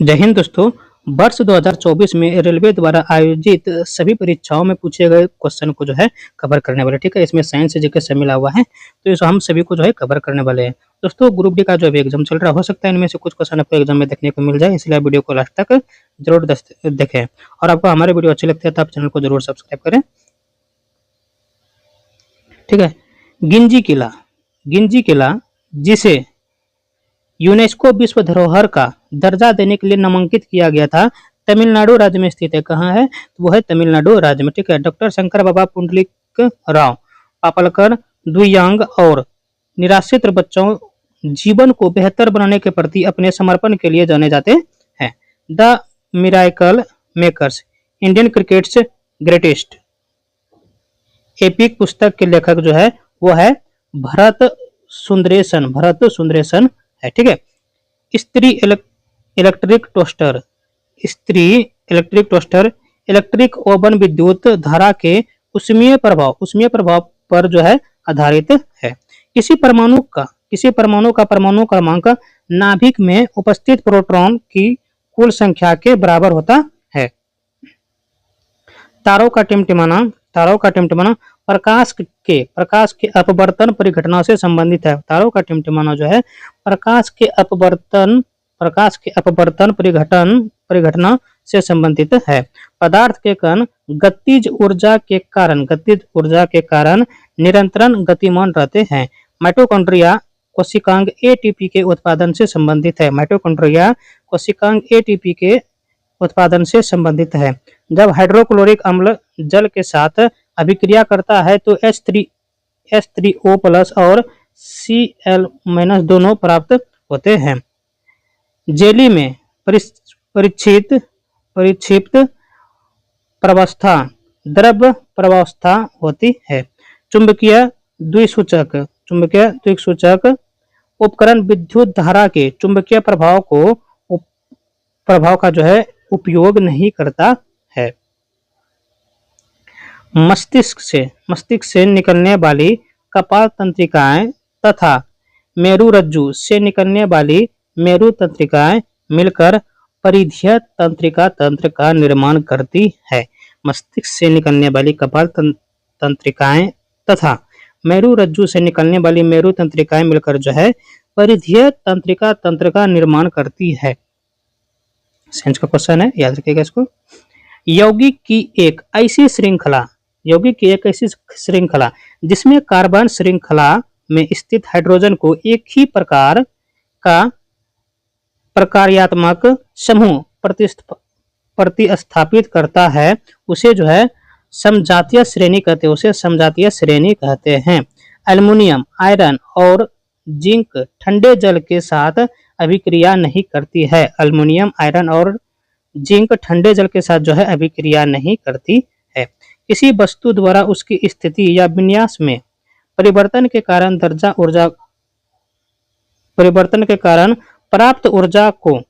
जय हिंद दोस्तों। वर्ष 2024 में रेलवे द्वारा आयोजित सभी परीक्षाओं में पूछे गए क्वेश्चन को जो है कवर करने वाले, ठीक है। इसमें साइंस जीके से मिला हुआ है, तो इस हम सभी को जो है कवर करने वाले हैं। दोस्तों ग्रुप डी का जो अभी एग्जाम चल रहा, हो सकता है इनमें से कुछ क्वेश्चन आपको एग्जाम में देखने को मिल जाए, इसलिए आप वीडियो को लास्ट तक जरूर देखें। और आपको हमारे वीडियो अच्छे लगते हैं तो आप चैनल को जरूर सब्सक्राइब करें, ठीक है। गिंजी किला जिसे यूनेस्को विश्व धरोहर का दर्जा देने के लिए नामांकित किया गया था, तमिलनाडु राज्य में स्थित है। कहाँ है? तो वो है तमिलनाडु राज्य में, ठीक है। डॉक्टर शंकर बाबा पुंडलिक राव पापलकर दिव्यांग और निराश्रित बच्चों जीवन को बेहतर बनाने के प्रति अपने समर्पण के लिए जाने जाते हैं। The miracle makers, Indian crickets greatest epic पुस्तक के लेखक जो है वो है भरत सुंदरेशन है, ठीक है। स्त्री इलेक्ट्रिक टोस्टर, इलेक्ट्रिक ओवन विद्युत धारा के ऊष्मीय प्रभाव पर जो है आधारित है। किसी परमाणु का परमाणु क्रमांक नाभिक में उपस्थित प्रोटॉन की कुल संख्या के बराबर होता है। तारों का टिमटिमाना प्रकाश के अपवर्तन परिघटना से संबंधित है। तारों का टिमटिमाना जो है प्रकाश के अपवर्तन परिघटना से संबंधित है। पदार्थ के कण गतिज ऊर्जा के कारण निरंतर गतिमान रहते हैं। माइटोकॉन्ड्रिया कोशिकांग एटीपी के उत्पादन से संबंधित है। जब हाइड्रोक्लोरिक अम्ल जल के साथ अभिक्रिया करता है तो H3O+ और Cl- दोनों प्राप्त होते हैं। जेली में परिक्षिप्त प्रवस्था द्रव प्रवस्था होती है। चुंबकीय द्विसूचक उपकरण विद्युत धारा के चुंबकीय प्रभाव का जो है उपयोग नहीं करता है। मस्तिष्क से निकलने वाली कपाल तंत्रिकाएं तथा मेरुरज्जु से निकलने वाली मेरु तंत्रिकाएं मिलकर परिधीय तंत्र का निर्माण करती है। मस्तिष्क से निकलने वाली कपाल तंत्रिकाएं तथा मेरुरज्जु से निकलने वाली मेरु तंत्रिकाएं मिलकर जो है परिधीय तंत्र का निर्माण करती है। साइंस का क्वेश्चन है, याद रखिएगा इसको। यौगिक की एक ऐसी श्रृंखला जिसमें कार्बन श्रृंखला में स्थित हाइड्रोजन को एक ही प्रकार का प्रकार्यात्मक समूह प्रतिस्थापित करता है, उसे जो है समजातीय श्रेणी कहते हैं। एल्युमिनियम, आयरन और जिंक ठंडे जल के साथ अभिक्रिया नहीं करती है। एल्युमिनियम, आयरन और जिंक ठंडे जल के साथ जो है अभिक्रिया नहीं करती है। किसी वस्तु द्वारा उसकी स्थिति या विन्यास में परिवर्तन के कारण प्राप्त ऊर्जा को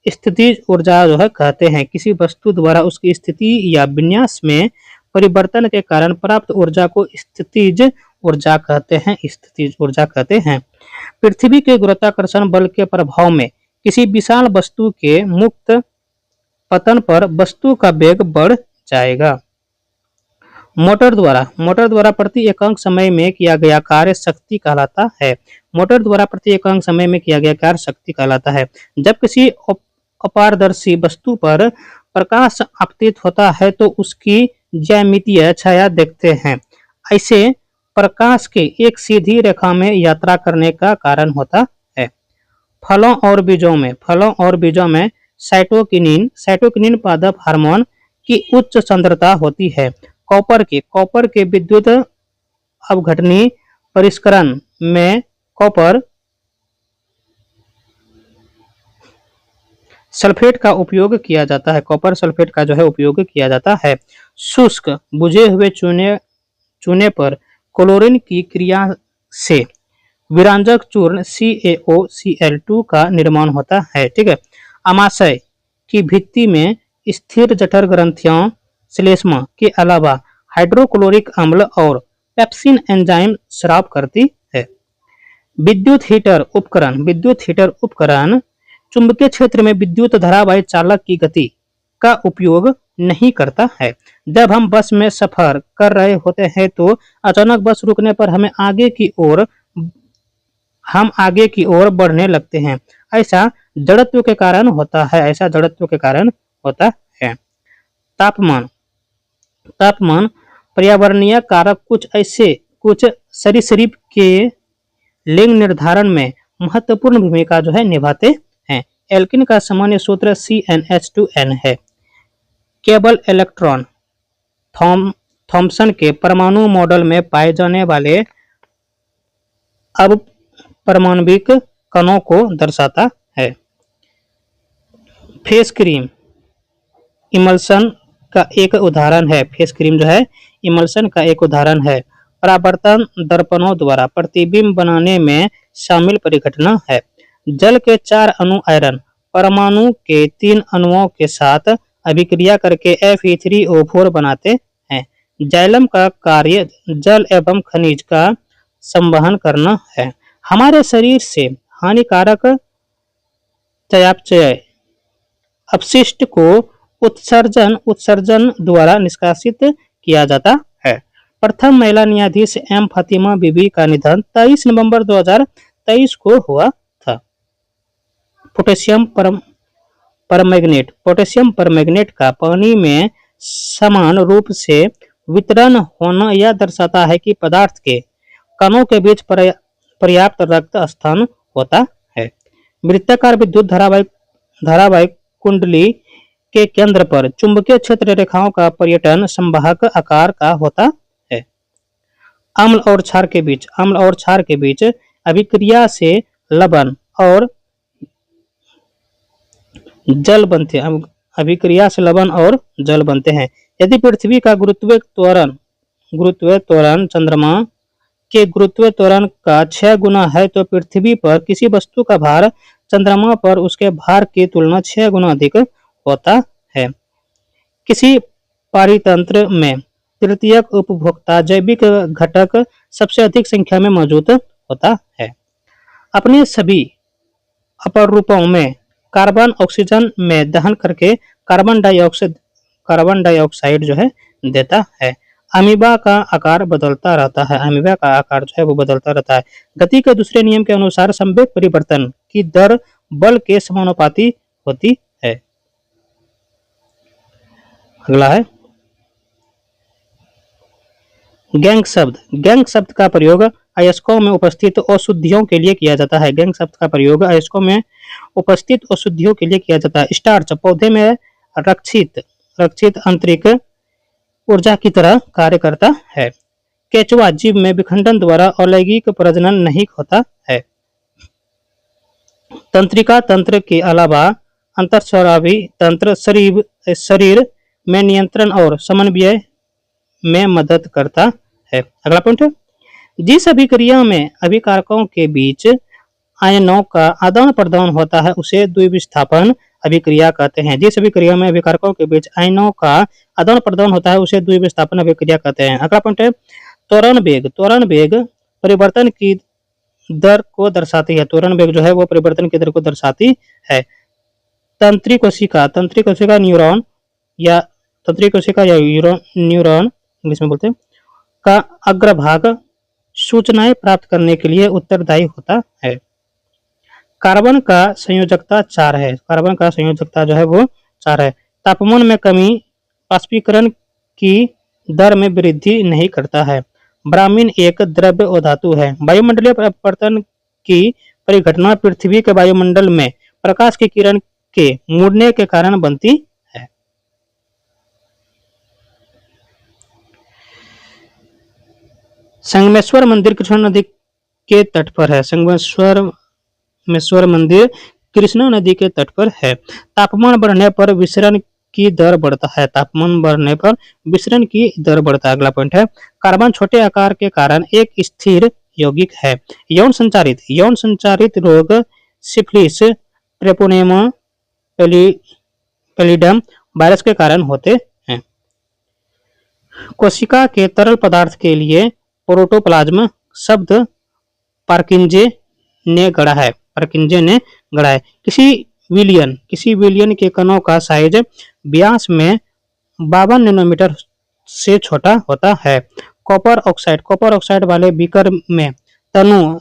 स्थितिज ऊर्जा जो है कहते हैं। किसी वस्तु द्वारा उसकी स्थिति या विन्यास में परिवर्तन के कारण प्राप्त ऊर्जा को स्थितिज ऊर्जा कहते हैं। पृथ्वी के गुरुत्वाकर्षण बल के प्रभाव में किसी विशाल वस्तु के मुक्त पतन पर वस्तु का वेग बढ़ जाएगा। मोटर द्वारा प्रति एकांक समय में किया गया कार्य शक्ति कहलाता है। जब किसी अपारदर्शी वस्तु पर प्रकाश आपतित होता है तो उसकी ज्यामितीय छाया देखते हैं। ऐसे प्रकाश के एक सीधी रेखा में यात्रा करने का कारण होता है। फलों और बीजों में साइटोकिनिन पादप हार्मोन की उच्च सांद्रता होती है। कॉपर के विद्युत अपघटनी परिष्करण में कॉपर सल्फेट का उपयोग किया जाता है। शुष्क बुझे हुए चूने पर क्लोरीन की क्रिया से विरंजक चूर्ण CaOCl2 का निर्माण होता है, ठीक है। आमाशय की भित्ति में स्थिर जठर ग्रंथियों श्लेष्मा के अलावा हाइड्रोक्लोरिक अम्ल और पेप्सिन एंजाइम स्राव करती है। विद्युत हीटर उपकरण चुंबकीय क्षेत्र में विद्युत धारावाही चालक की गति का उपयोग नहीं करता है। जब हम बस में सफर कर रहे होते हैं तो अचानक बस रुकने पर हम आगे की ओर बढ़ने लगते हैं। ऐसा जड़त्व के कारण होता है। ऐसा जड़त्व के कारण होता है। तापमान तापमान पर्यावरणीय कारक कुछ सरीसृप के लिंग निर्धारण में महत्वपूर्ण भूमिका जो है निभाते हैं। एल्किन का सामान्य सूत्र CnH2n है। केवल इलेक्ट्रॉन थॉम्सन के परमाणु मॉडल में पाए जाने वाले अब परमाणविक कणों को दर्शाता है। फेस क्रीम इमल्सन का एक उदाहरण है। फेस क्रीम जो है इमल्सन का एक उदाहरण है। परावर्तन दर्पणों द्वारा प्रतिबिंब बनाने में शामिल परिघटना है। जल के 4 अणु आयरन परमाणु के 3 अणुओं के साथ अभिक्रिया करके Fe3O4 बनाते हैं। जाइलम का कार्य जल एवं खनिज का संवहन करना है। हमारे शरीर से हानिकारक चयापचय अपशिष्ट को उत्सर्जन द्वारा निष्कासित किया जाता है। प्रथम महिला न्यायाधीश एम फातिमा बीबी का निधन 23 नवंबर 2023 को हुआ था। पोटेशियम परमैंगनेट का पानी में समान रूप से वितरण होना यह दर्शाता है कि पदार्थ के कणों के बीच पर्याप्त रक्त स्थान होता है। वृत्ताकार विद्युत धारावाहिक कुंडली के केंद्र पर चुंबकीय क्षेत्र रेखाओं का पर्यटन संवाहक आकार का होता है। अम्ल और क्षार के बीच अभिक्रिया से लवण और जल बनते हैं। यदि पृथ्वी का गुरुत्वीय त्वरण चंद्रमा के गुरुत्वीय त्वरण का 6 गुना है तो पृथ्वी पर किसी वस्तु का भार चंद्रमा पर उसके भार की तुलना 6 गुना अधिक होता है। किसी पारितंत्र में तृतीयक उपभोक्ता जैविक घटक सबसे अधिक संख्या में मौजूद होता है। अपने सभी अपरूपों में कार्बन ऑक्सीजन में दहन करके कार्बन डाइऑक्साइड जो है देता है। अमीबा का आकार बदलता रहता है। अमीबा का आकार जो है वो बदलता रहता है। गति के दूसरे नियम के अनुसार संवेग परिवर्तन की दर बल के समानुपाती होती है। अगला है गैंग शब्द का प्रयोग अयस्कों में उपस्थित अशुद्धियों के लिए किया जाता है। गैंग शब्द का प्रयोग अयस्कों में उपस्थित अशुद्धियों के लिए किया जाता है। स्टार्च पौधे में रक्षित आंतरिक ऊर्जा की तरह कार्य करता है। केचुआ जीव में विखंडन द्वारा अलैंगिक प्रजनन नहीं होता है। तंत्रिका तंत्र के अलावा अंतःस्रावी तंत्र शरीर में नियंत्रण और समन्वय में मदद करता है। अगला पॉइंट है जिस अभिक्रिया में अभिकारकों के बीच आयनों का आदान प्रदान होता है उसे द्विविस्थापन अभिक्रिया कहते हैं। जिस अभिक्रिया में अभिकारकों के बीच आयनों का आदान प्रदान होता है उसे द्विविस्थापन अभिक्रिया कहते हैं। अगला पॉइंट है त्वरण वेग परिवर्तन की दर को दर्शाती है। त्वरण वेग जो है वो परिवर्तन की दर को दर्शाती है। तंत्रिक कोशिका न्यूरॉन या न्यूरॉन इंग्लिश में बोलते हैं का अग्रभाग सूचनाएं प्राप्त करने के लिए उत्तरदायी होता है। कार्बन का संयोजकता 4 है। कार्बन का संयोजकता जो है वो 4 है। तापमान में कमी वाष्पीकरण की दर में वृद्धि नहीं करता है। ब्रामीन एक द्रव्य धातु है। वायुमंडलीय अपवर्तन की परिघटना पृथ्वी के वायुमंडल में प्रकाश की किरण के मुड़ने के कारण बनती है। संगमेश्वर मंदिर कृष्णा नदी के तट पर है। संगमेश्वर मंदिर कृष्णा नदी के तट पर है। तापमान बढ़ने पर विसरण की दर बढ़ता है। तापमान बढ़ने पर विसरण की दर बढ़ता है। अगला पॉइंट है कार्बन छोटे आकार के कारण एक स्थिर यौगिक है। यौन संचारित रोग सिफिलिस ट्रेपोनेमा पैलिडम वायरस के कारण होते हैं। कोशिका के तरल पदार्थ के लिए प्रोटोप्लाज्म शब्द पार्किंजे ने गढ़ा है। किसी विलियन, किसी विलियन के कणों का साइज व्यास में 52 नैनोमीटर से छोटा होता है। कॉपर ऑक्साइड वाले बीकर में तनु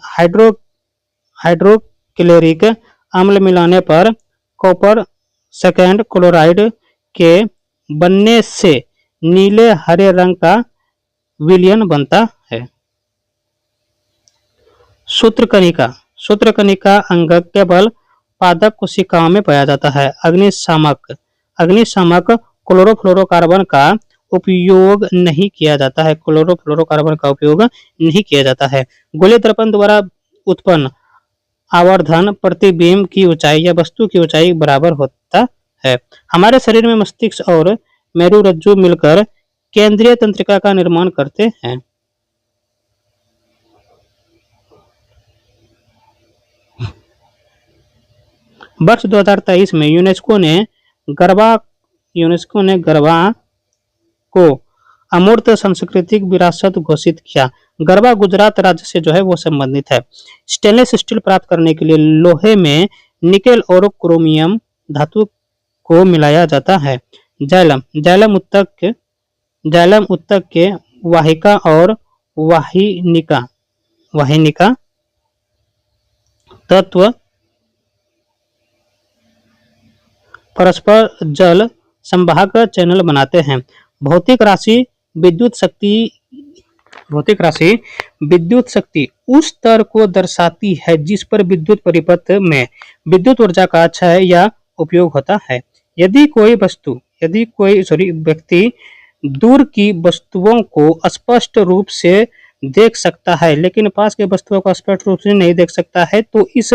हाइड्रोक्लोरिक अम्ल मिलाने पर कॉपर सेकेंड क्लोराइड के बनने से नीले हरे रंग का विलयन बनता है। सूत्रकणिका अंग केवल पादप कोशिकाओं में पाया जाता है। अग्निशामक क्लोरोफ्लोरोकार्बन का उपयोग नहीं किया जाता है। गोलीय दर्पण द्वारा उत्पन्न आवर्धन प्रतिबिंब की ऊंचाई या वस्तु की ऊंचाई बराबर होता है। हमारे शरीर में मस्तिष्क और मेरुरज्जु मिलकर केंद्रीय तंत्रिका का निर्माण करते हैं। वर्ष 2023 में यूनेस्को ने गरबा को अमूर्त सांस्कृतिक विरासत घोषित किया। गरबा गुजरात राज्य से जो है वो संबंधित है। स्टेनलेस स्टील प्राप्त करने के लिए लोहे में निकेल और क्रोमियम धातु को मिलाया जाता है। जाइलम उत्तक के वाहिका और वाहिनिका तत्व परस्पर जल संवाहक चैनल बनाते हैं। भौतिक राशि विद्युत शक्ति उस दर को दर्शाती है जिस पर विद्युत परिपथ में विद्युत ऊर्जा का क्षय या उपयोग होता है। यदि कोई व्यक्ति दूर की वस्तुओं को स्पष्ट रूप से देख सकता है लेकिन पास के वस्तुओं को स्पष्ट रूप से नहीं देख सकता है तो इस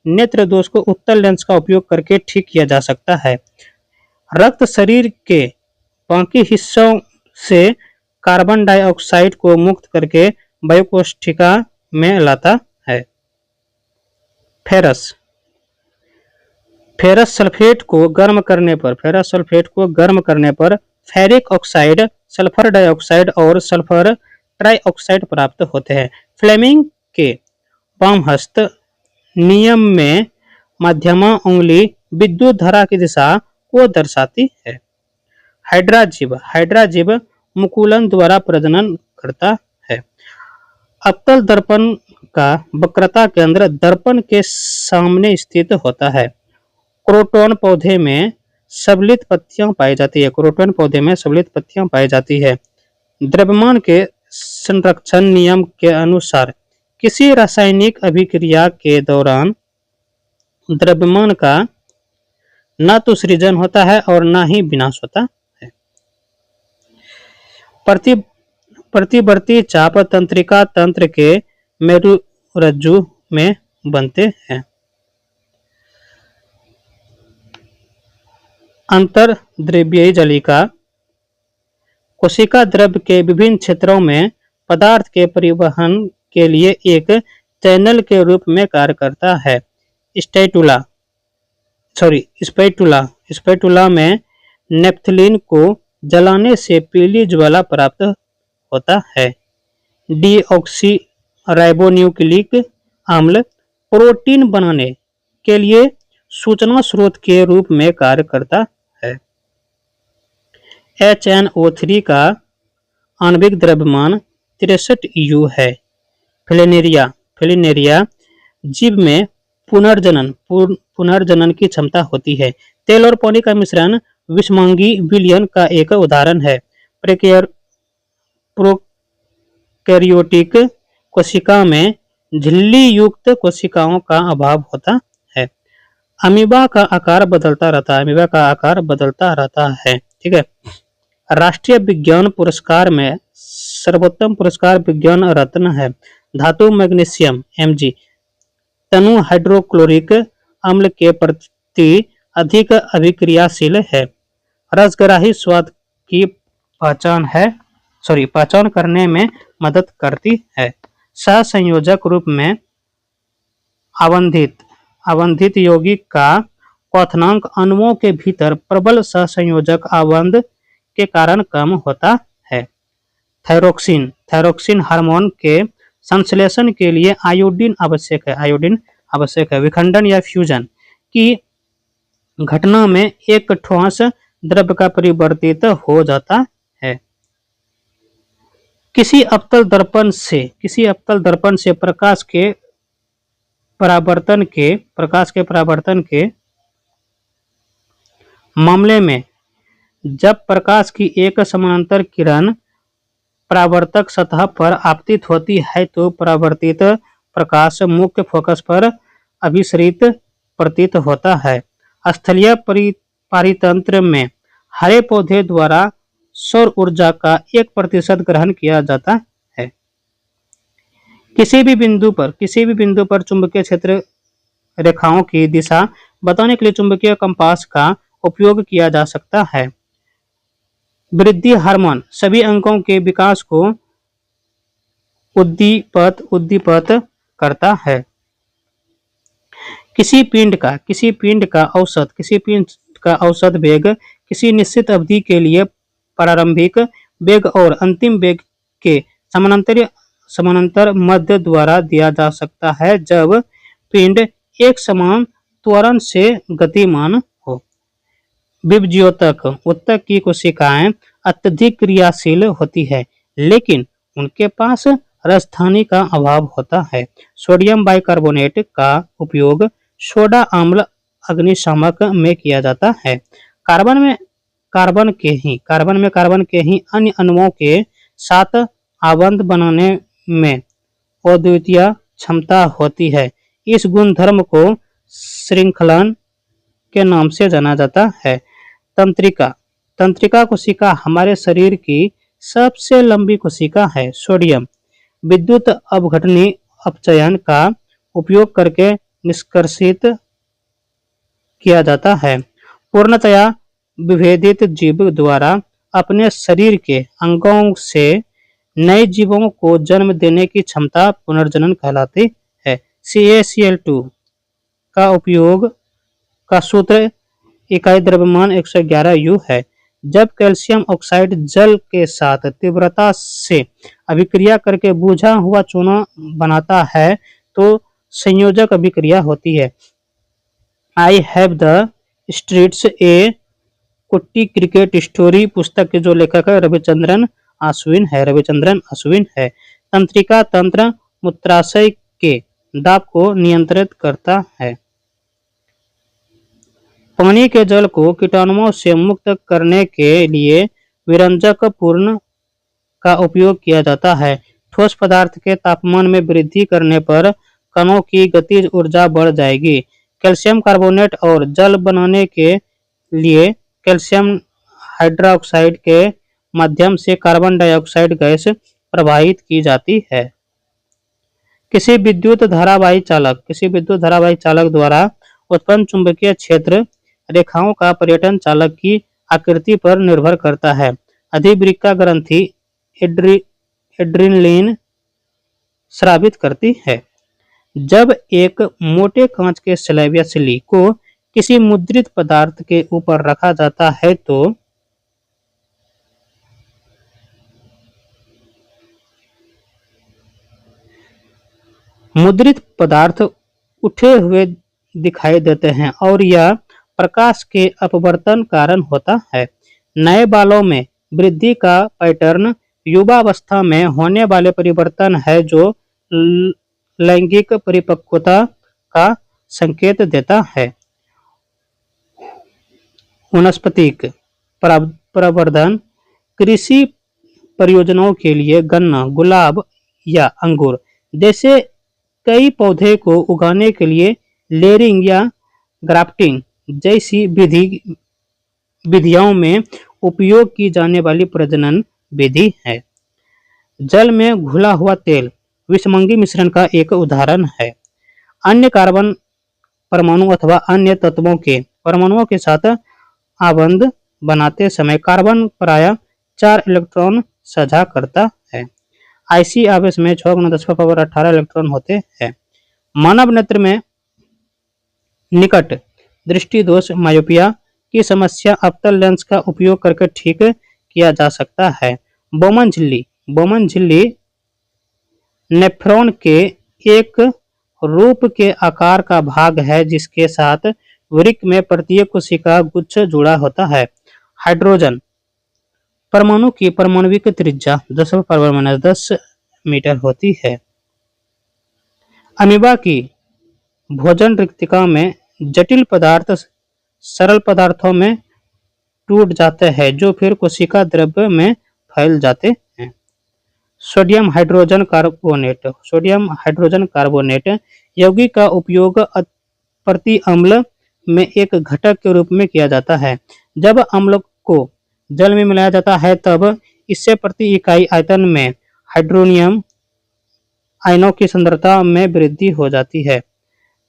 नेत्र दोष को उत्तल लेंस का उपयोग करके ठीक किया जा सकता है। रक्त शरीर के बाकी हिस्सों से कार्बन डाइऑक्साइड को मुक्त करके वायुकोष्ठिका में लाता है। फेरस सल्फेट को गर्म करने पर फेरिक ऑक्साइड, सल्फर डाइऑक्साइड और सल्फर ट्राइऑक्साइड प्राप्त होते हैं। फ्लेमिंग के वामहस्त नियम में मध्यमा उंगली विद्युत धारा की दिशा को दर्शाती है। हाइड्रा जीव मुकुलन द्वारा प्रजनन करता है। अवतल दर्पण का वक्रता केंद्र दर्पण के सामने स्थित होता है। क्रोटोन पौधे में सबलित पत्तियां पाई जाती है। द्रव्यमान के संरक्षण नियम के अनुसार किसी रासायनिक अभिक्रिया के दौरान द्रव्यमान का न तो सृजन होता है और न ही विनाश होता है। प्रतिवर्ती चाप तंत्रिका तंत्र के मेरुरज्जु में बनते हैं। अंतर्द्रव्यीय जालिका कोशिका द्रव्य के विभिन्न क्षेत्रों में पदार्थ के परिवहन के लिए एक चैनल के रूप में कार्य करता है। स्पैटुला में नेफ्थलीन को जलाने से पीली ज्वाला प्राप्त होता है। डीऑक्सी राइबोन्यूक्लिक अम्ल प्रोटीन बनाने के लिए सूचना स्रोत के रूप में कार्य करता है। HNO3 का आणविक द्रव्यमान 63 EU है। फ्लेनेरिया जीव में पुनर्जनन की क्षमता होती है। तेल और पानी का मिश्रण विषमांगी विलयन का एक उदाहरण है। प्रोकैरियोटिक कोशिका में झिल्ली युक्त कोशिकाओं का अभाव होता है। अमीबा का आकार बदलता रहता है। ठीक है। राष्ट्रीय विज्ञान पुरस्कार में सर्वोत्तम पुरस्कार विज्ञान रत्न है। धातु मैग्नीशियम Mg तनु हाइड्रोक्लोरिक अम्ल के प्रति अधिक अभिक्रियाशील है। रसग्राही स्वाद की पहचान करने में मदद करती है। सहसंयोजक रूप में आवंधित यौगिक का क्वथनांक अणुओं के भीतर प्रबल सहसंयोजक आवंध के कारण कम होता है। थायरोक्सिन हार्मोन के संश्लेषण के लिए आयोडीन आवश्यक है। विखंडन या फ्यूजन की घटना में एक ठोस द्रव्य का परिवर्तित हो जाता है। किसी अवतल दर्पण से प्रकाश के परावर्तन के मामले में जब प्रकाश की एक समानांतर किरण परावर्तक सतह पर आपतित होती है तो परावर्तित प्रकाश मुख्य फोकस पर अभिसरित प्रतीत होता है। स्थलीय पारितंत्र में हरे पौधे द्वारा सौर ऊर्जा का 1% ग्रहण किया जाता है। किसी भी बिंदु पर चुंबकीय क्षेत्र रेखाओं की दिशा बताने के लिए चुंबकीय कंपास का उपयोग किया जा सकता है। वृद्धि हार्मोन सभी अंगों के विकास को उद्दीपित करता है। किसी पिंड का औसत वेग किसी निश्चित अवधि के लिए प्रारंभिक वेग और अंतिम वेग के समानांतर मध्य द्वारा दिया जा सकता है जब पिंड एक समान त्वरण से गतिमान हो। विभज्योतक उत्तक की कोशिकाएं अत्यधिक क्रियाशील होती है लेकिन उनके पास राजधानी का अभाव होता है। सोडियम बाइकार्बोनेट का उपयोग सोडा अम्ल अग्निशामक में किया जाता है। कार्बन में कार्बन के ही अन्य अणुओं के साथ आबंध बनाने में अद्वितीय क्षमता होती है। इस गुणधर्म को श्रृंखलन के नाम से जाना जाता है। तंत्रिका कोशिका हमारे शरीर की सबसे लंबी कोशिका है। सोडियम विद्युत अपघटनी अपचयन का उपयोग करके निष्कर्षित किया जाता है। पूर्णतया विभेदित जीव द्वारा अपने शरीर के अंगों से नए जीवों को जन्म देने की क्षमता पुनर्जनन कहलाती है। CaCl2 का उपयोग का सूत्र इकाई द्रव्यमान 111 U है। जब कैल्शियम ऑक्साइड जल के साथ तीव्रता से अभिक्रिया करके बुझा हुआ चूना बनाता है तो संयोजक अभिक्रिया होती है। आई हैव द स्ट्रीट्स ए कुट्टी क्रिकेट स्टोरी पुस्तक के जो लेखक है रविचंद्रन अश्विन है। तंत्रिका तंत्र मूत्राशय के दाब को नियंत्रित करता है। पानी के जल को कीटाणुओं से मुक्त करने के लिए विरंजक पूर्ण का उपयोग किया जाता है। ठोस पदार्थ के तापमान में वृद्धि करने पर कणों की गतिज ऊर्जा बढ़ जाएगी। कैल्शियम कार्बोनेट और जल बनाने के लिए कैल्शियम हाइड्रोक्साइड के माध्यम से कार्बन डाइऑक्साइड गैस प्रवाहित की जाती है। किसी विद्युत धारावाही चालक द्वारा उत्पन्न चुंबकीय क्षेत्र रेखाओं का पर्यटन चालक की आकृति पर निर्भर करता है। अधिवृक्का ग्रंथि एड्रेनलिन स्रावित करती है। जब एक मोटे कांच के स्लैब या सिल्ली को किसी मुद्रित पदार्थ के ऊपर रखा जाता है तो मुद्रित पदार्थ उठे हुए दिखाई देते हैं और यह प्रकाश के अपवर्तन कारण होता है। नए बालों में वृद्धि का पैटर्न युवावस्था में होने वाले परिवर्तन है जो लैंगिक परिपक्वता का संकेत देता है। वनस्पतिक प्रवर्धन कृषि परियोजनाओं के लिए गन्ना, गुलाब या अंगूर जैसे कई पौधे को उगाने के लिए लेयरिंग या ग्राफ्टिंग जैसी विधियों में उपयोग की जाने वाली प्रजनन विधि है। जल में घुला हुआ तेल विषमंगी मिश्रण का एक उदाहरण है। अन्य कार्बन परमाणु अथवा अन्य तत्वों के परमाणुओं के साथ आबंध बनाते समय कार्बन प्रायः 4 इलेक्ट्रॉन साझा करता है। आईसी आवेश में 6×10⁻18 इलेक्ट्रॉन होते हैं। मानव नेत्र में निकट दृष्टि दोष मायोपिया की समस्या अवतल लेंस का उपयोग करके ठीक किया जा सकता है। बोमन झिल्ली नेफ्रॉन के एक रूप के आकार का भाग है जिसके साथ वृक्क में प्रत्येक कोशिका गुच्छ जुड़ा होता है। हाइड्रोजन परमाणु की परमाणविक त्रिज्या 10⁻10 मीटर होती है। अमीबा की भोजन रिक्तिका में जटिल पदार्थ सरल पदार्थों में टूट जाते हैं जो फिर कोशिका द्रव्य में फैल जाते हैं। सोडियम हाइड्रोजन कार्बोनेट यौगिक का उपयोग प्रति अम्ल में एक घटक के रूप में किया जाता है। जब अम्ल को जल में मिलाया जाता है तब इससे प्रति इकाई आयतन में हाइड्रोनियम आयनों की सांद्रता में वृद्धि हो जाती है।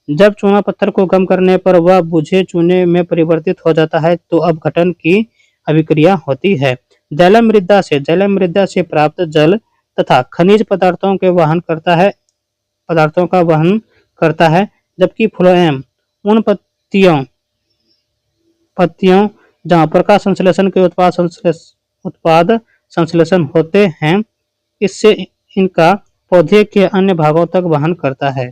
जब चूना पत्थर को गर्म करने पर वह बुझे चूने में परिवर्तित हो जाता है तो अपघटन की अभिक्रिया होती है। जैलम मृदा से प्राप्त जल तथा खनिज पदार्थों का वहन करता है, जबकि फ्लोएम उन पत्तियों जहाँ प्रकाश संश्लेषण के उत्पाद संश्लेषण होते हैं, इससे इनका पौधे के अन्य भागों तक वहन करता है।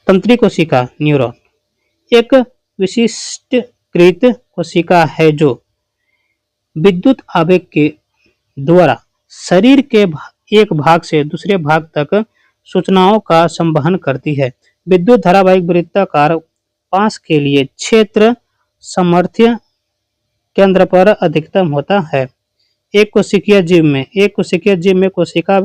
तंत्री कोशिका न्यूरॉन एक विशिष्टकृत कोशिका है जो विद्युत आवेग के द्वारा शरीर के एक भाग से दूसरे भाग तक सूचनाओं का संवहन करती है। विद्युत धारावाहिक वृत्ताकार पास के लिए क्षेत्र सामर्थ्य केंद्र पर अधिकतम होता है। एक कोशिकीय जीव में कोशिका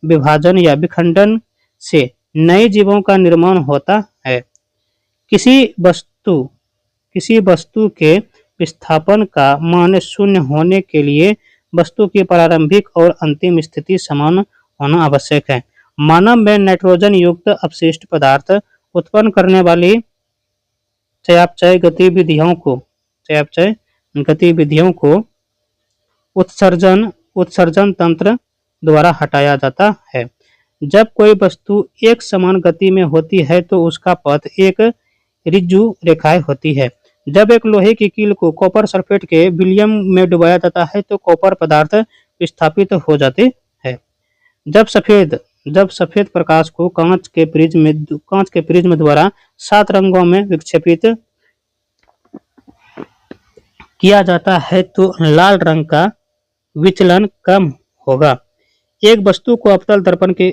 विभाजन या विखंडन से नए जीवों का निर्माण होता है। किसी वस्तु के विस्थापन का मान शून्य होने के लिए वस्तु की प्रारंभिक और अंतिम स्थिति समान होना आवश्यक है। मानव में नाइट्रोजन युक्त अपशिष्ट पदार्थ उत्पन्न करने वाली चयापचय गतिविधियों को उत्सर्जन तंत्र द्वारा हटाया जाता है। जब कोई वस्तु एक समान गति में होती है तो उसका पथ एक ऋजु रेखाएं होती है। जब एक लोहे की कील को कॉपर सल्फेट के विलयन में डुबाया जाता है तो कॉपर पदार्थ विस्थापित हो जाते हैं। जब सफेद प्रकाश को कांच के प्रिज्म द्वारा 7 रंगों में विक्षेपित किया जाता है तो लाल रंग का विचलन कम होगा। एक वस्तु को अवतल दर्पण के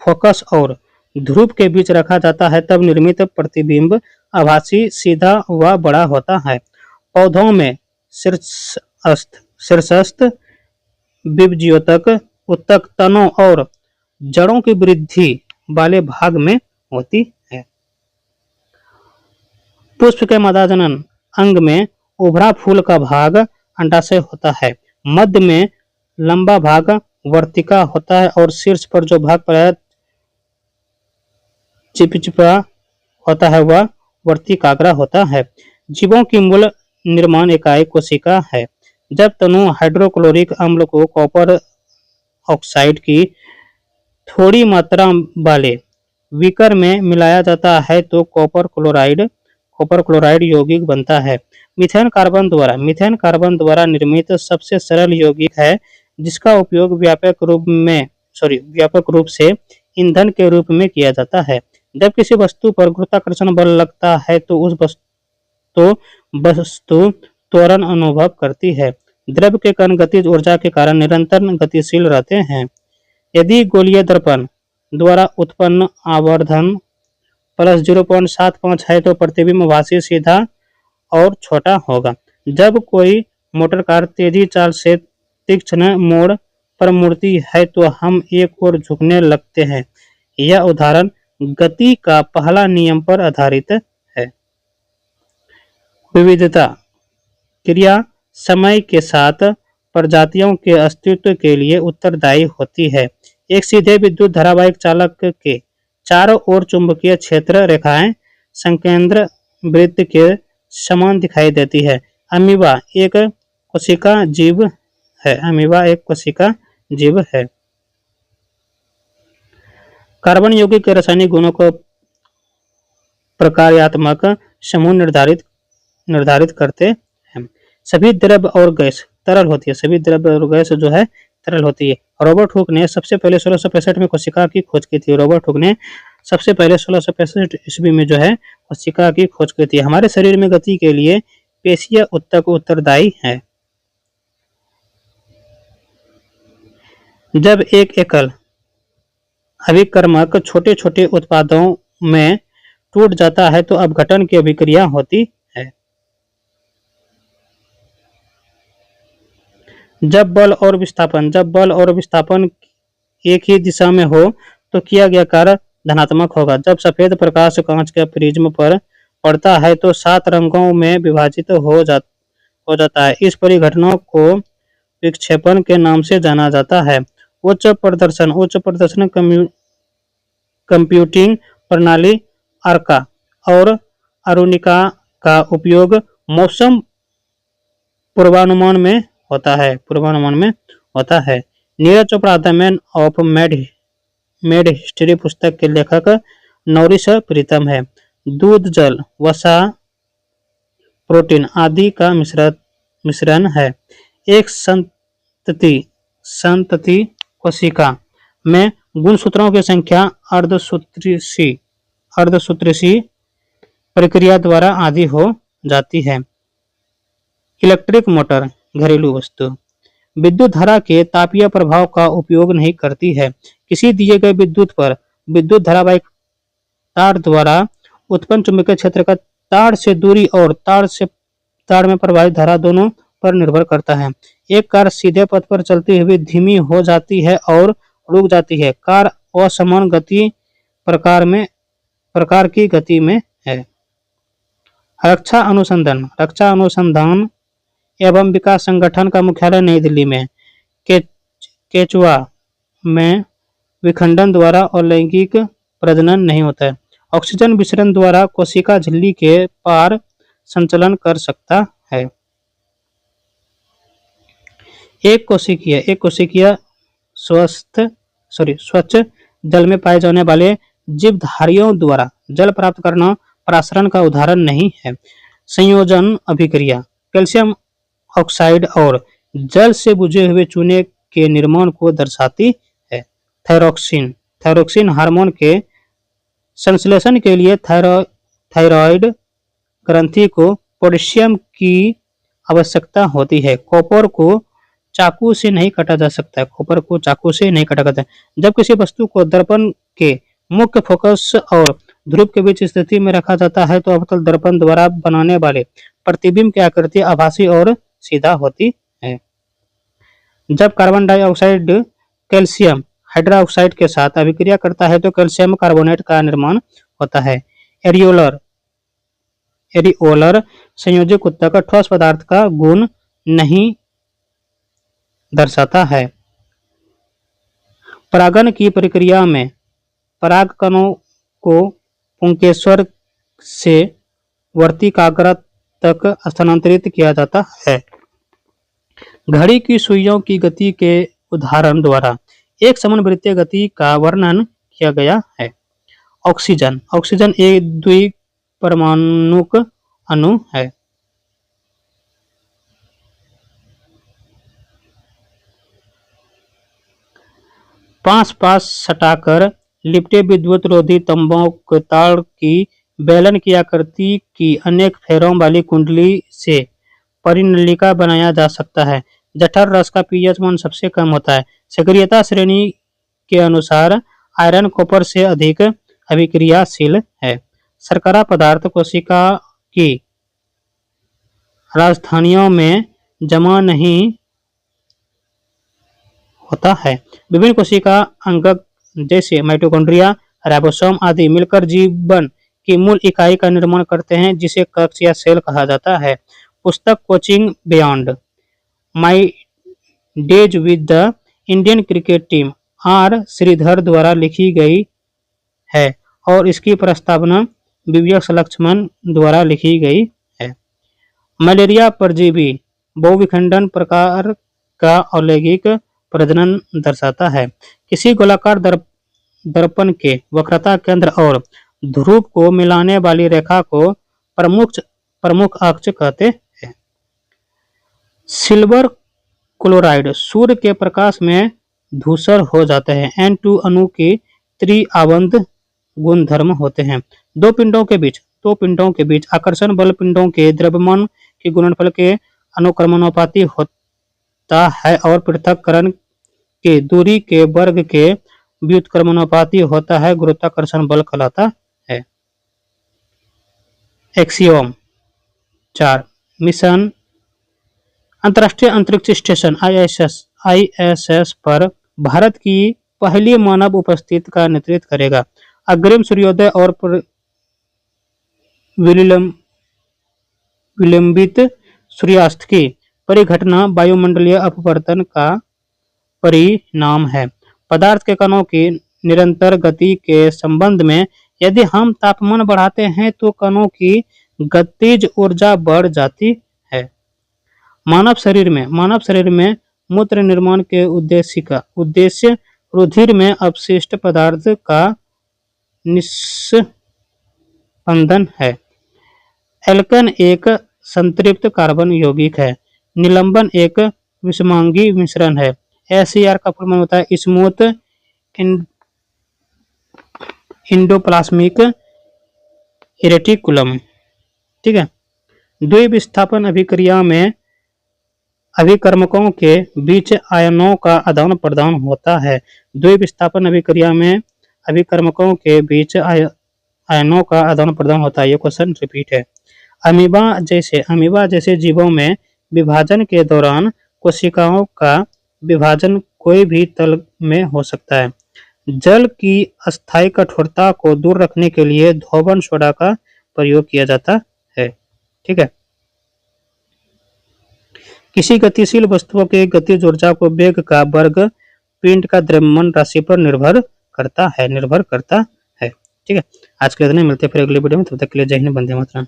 फोकस और ध्रुव के बीच रखा जाता है तब निर्मित प्रतिबिंब आभासी, सीधा व बड़ा होता है। पौधों में शीर्षस्थ बीजोतक उत्तक तनों और जड़ों की वृद्धि वाले भाग में होती है। पुष्प के मदाजनन अंग में उभरा फूल का भाग अंडाशय होता है। मध्य में लंबा भाग वर्तिका होता है और शीर्ष पर जो भाग प्रायः चिपचिपा होता है वह वर्तिकाग्र होता है। जीवों की मूल निर्माण इकाई कोशिका है। जब तनु हाइड्रोक्लोरिक अम्ल को कॉपर ऑक्साइड की थोड़ी मात्रा वाले बीकर में मिलाया जाता है तो कॉपर क्लोराइड यौगिक बनता है। मीथेन कार्बन द्वारा निर्मित सबसे सरल यौगिक है जिसका उपयोग व्यापक रूप से ईंधन के रूप में किया जाता है। जब किसी वस्तु पर गुरुत्वाकर्षण बल लगता है तो वस्तु त्वरण अनुभव करती है। द्रव के कण गतिज ऊर्जा के कारण निरंतर गतिशील रहते हैं। यदि गोलीय दर्पण द्वारा उत्पन्न आवर्धन प्लस 0.75 है तो प्रतिबिंब आभासी, सीधा और छोटा होगा। जब कोई मोटर कार तेजी चाल से तीक्ष्ण मोड़ पर मुड़ती है तो हम एक ओर झुकने लगते हैं। यह उदाहरण गति का पहला नियम पर आधारित है। विविधता क्रिया समय के साथ प्रजातियों के अस्तित्व के लिए उत्तरदायी होती है। एक सीधे विद्युत धारावाहिक चालक के चारों ओर चुंबकीय क्षेत्र रेखाएं संकेंद्र वृत्त के समान दिखाई देती है। अमीबा एक कोशिका जीव है। कार्बन यौगिक के रासायनिक गुणों को प्रकार्यात्मक समूह निर्धारित करते हैं। सभी द्रव और गैस तरल होती है। सभी द्रव और गैस जो है तरल होती है। रॉबर्ट हुक ने सबसे पहले 1665 में कोशिका की खोज की थी। रॉबर्ट हुक ने सबसे पहले 1665 ईस्वी में जो है कोशिका की खोज की थी। हमारे शरीर में गति के लिए पेशियां उत्तरदायी है। जब एक एकल अभिकर्मक छोटे छोटे उत्पादों में टूट जाता है तो अपघटन की अभिक्रिया होती है। जब बल और विस्थापन एक ही दिशा में हो तो किया गया कार्य धनात्मक होगा। जब सफेद प्रकाश कांच के प्रिज्म पर पड़ता है तो 7 रंगों में विभाजित हो जाता है। इस परिघटना को विक्षेपण के नाम से जाना जाता है। उच्च प्रदर्शन कंप्यूटिंग प्रणाली अर्का और अरुणिका का उपयोग मौसम पूर्वानुमान में होता है। Neeraj Chopra the man of made history पुस्तक के लेखक नौरिश प्रीतम है। दूध, जल, वसा, प्रोटीन आदि का मिश्रण है। एक संतति कोशिका में गुणसूत्रों की संख्या अर्धसूत्रीय प्रक्रिया द्वारा आदि हो जाती है। इलेक्ट्रिक मोटर घरेलू वस्तु विद्युत धारा के तापीय प्रभाव का उपयोग नहीं करती है। किसी दिए गए बिंदु पर विद्युत धारावाहिक तार द्वारा उत्पन्न चुंबकीय क्षेत्र का तार से दूरी और तार में प्रवाहित धारा दोनों पर निर्भर करता है। एक कार सीधे पथ पर चलती हुई धीमी हो जाती है और रुक जाती है। कार असमान गति प्रकार की गति में है। रक्षा अनुसंधान एवं विकास संगठन का मुख्यालय नई दिल्ली में। केचुआ में विखंडन द्वारा अलैंगिक प्रजनन नहीं होता है। ऑक्सीजन विसरण द्वारा कोशिका झिल्ली के पार संचलन कर सकता है। एक कोशिकीय स्वच्छ जल में पाए जाने वाले जीवधारियों द्वारा जल प्राप्त करना परासरण का उदाहरण नहीं है। संयोजन अभिक्रिया कैल्शियम ऑक्साइड और जल से बुझे हुए चूने के निर्माण को दर्शाती है। थायरोक्सिन हार्मोन के संश्लेषण के लिए थायराइड ग्रंथि को पोटेशियम की आवश्यकता होती है। कॉपर को चाकू से नहीं काटा जा सकता है। जब किसी वस्तु को दर्पण के मुख्य फोकस और ध्रुव के बीच स्थिति में रखा जाता है तो अवतल दर्पण द्वारा बनाने वाले प्रतिबिंब की आकृति आभासी और सीधा होती है। जब कार्बन डाइऑक्साइड कैल्शियम हाइड्रोक्साइड के साथ अभिक्रिया करता है तो कैल्शियम कार्बोनेट का निर्माण होता है। एरिओलर संयोजक ऊतक ठोस पदार्थ का गुण नहीं दर्शाता है। परागन की प्रक्रिया में परागकणों को पुंकेसर से वर्तिकाग्र तक स्थानांतरित किया जाता है। घड़ी की सुइयों की गति के उदाहरण द्वारा एक समन्वृत्तीय गति का वर्णन किया गया है। ऑक्सीजन एक द्विपरमाणुक अणु है। पास सटाकर लिपटे विद्युत रोधी तंबों के तार की बेलन की आकृति की अनेक फेरों वाली कुंडली से परिनलिका बनाया जा सकता है। जठर रस का पीएच मान सबसे कम होता है। सक्रियता श्रेणी के अनुसार आयरन कॉपर से अधिक अभिक्रियाशील है। शर्करा पदार्थ कोशिका की राजधानियों में जमा नहीं होता है। विभिन्न कोशिका अंगक जैसे माइटोकॉन्ड्रिया, राइबोसोम आदि मिलकर जीवन की मूल इकाई का निर्माण करते हैं जिसे कक्ष या सेल कहा जाता है। पुस्तक coaching beyond my days with the Indian cricket team R Sridhar द्वारा लिखी गई है और इसकी प्रस्तावना विवेक लक्ष्मण द्वारा लिखी गई है। मलेरिया परजीवी बहुविखंडन प्रकार का अलैंगिक प्रजनन दर्शाता है। किसी गोलाकार दर्पण के वक्रता केंद्र और ध्रुव को मिलाने वाली रेखा को प्रमुख अक्ष कहते हैं। सिल्वर क्लोराइड सूर्य के प्रकाश में धूसर हो जाते हैं। N2 अणु के त्रिआबंध गुणधर्म होते हैं। दो पिंडों के बीच आकर्षण बल पिंडों के द्रव्यमान के गुणनफल के अनुक्रमानुपाती होता है और पृथक्करण के दूरी के वर्ग के व्युत्क्रमानुपाती होता है। गुरुत्वाकर्षण बल कहलाता है। एक्सियोम 4 मिशन अंतर्राष्ट्रीय अंतरिक्ष स्टेशन ISS पर भारत की पहली मानव उपस्थिति का नेतृत्व करेगा। अग्रिम सूर्योदय और विलंबित सूर्यास्त की परिघटना वायुमंडलीय अपवर्तन का परिणाम है। पदार्थ के कणों की निरंतर गति के संबंध में यदि हम तापमान बढ़ाते हैं तो कणों की गतिज ऊर्जा बढ़ जाती है। मानव शरीर में मूत्र निर्माण के उद्देश्य रुधिर में अपशिष्ट पदार्थ का निस्पंदन है। एल्केन एक संतृप्त कार्बन यौगिक है। निलंबन एक विषमांगी मिश्रण है। SCR का फुल फॉर्म होता है स्मूथ इंडोप्लाज्मिक रेटिकुलम। ठीक है। द्विविस्थापन अभिक्रिया में अभिकर्मकों के बीच आयनों का आदान प्रदान होता है। द्विविस्थापन अभिक्रिया में अभिकर्मकों के बीच आयनों का आदान प्रदान होता है। ये क्वेश्चन रिपीट है। अमीबा जैसे जीवों में विभाजन के दौरान कोशिकाओं का विभाजन कोई भी तल में हो सकता है। जल की अस्थायी कठोरता को दूर रखने के लिए धोबन सोडा का प्रयोग किया जाता है। ठीक है। किसी गतिशील वस्तुओं के गतिज ऊर्जा को वेग का वर्ग पिंड का द्रव्यमान राशि पर निर्भर करता है। ठीक है। आज के लिए इतना, मिलते हैं फिर अगले वीडियो में। तब तक के लिए जय हिंद, वंदे मातरम।